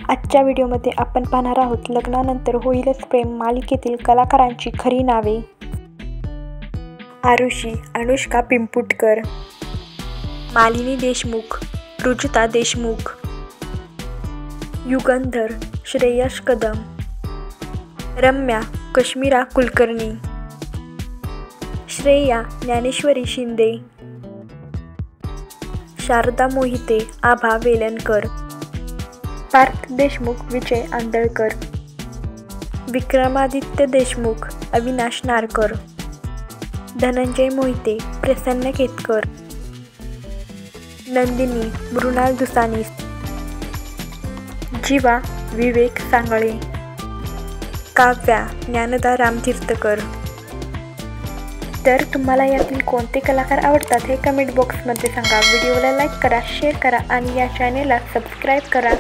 आजच्या व्हिडिओमध्ये आपण पाहणार आहोत लग्नानंतर होईलच प्रेम मालिकेतील कलाकारांची खरी नावे. आरुषी अनुष्का पिंपुटकर, मालिनी देशमुख रुजुता देशमुख, युगंधर श्रेयश कदम, रम्या कश्मीरा कुलकर्णी, श्रेया ज्ञानेश्वरी शिंदे, शारदा मोहिते आभा वेलणकर, पार्थ देशमुख विजय आंदळकर, विक्रमादित्य देशमुख अविनाश नारकर, धनंजय मोहिते प्रसन्न केतकर, नंदिनी मृणाल दुसानी, जीवा विवेक सांगळे, काव्या ज्ञानदा रामतीर्थकर. तर तुम्हाला यातील कोणते कलाकार आवडतात हे कमेंट बॉक्समध्ये सांगा. व्हिडिओला लाईक करा, शेअर करा आणि या चॅनेलला सबस्क्राईब करा.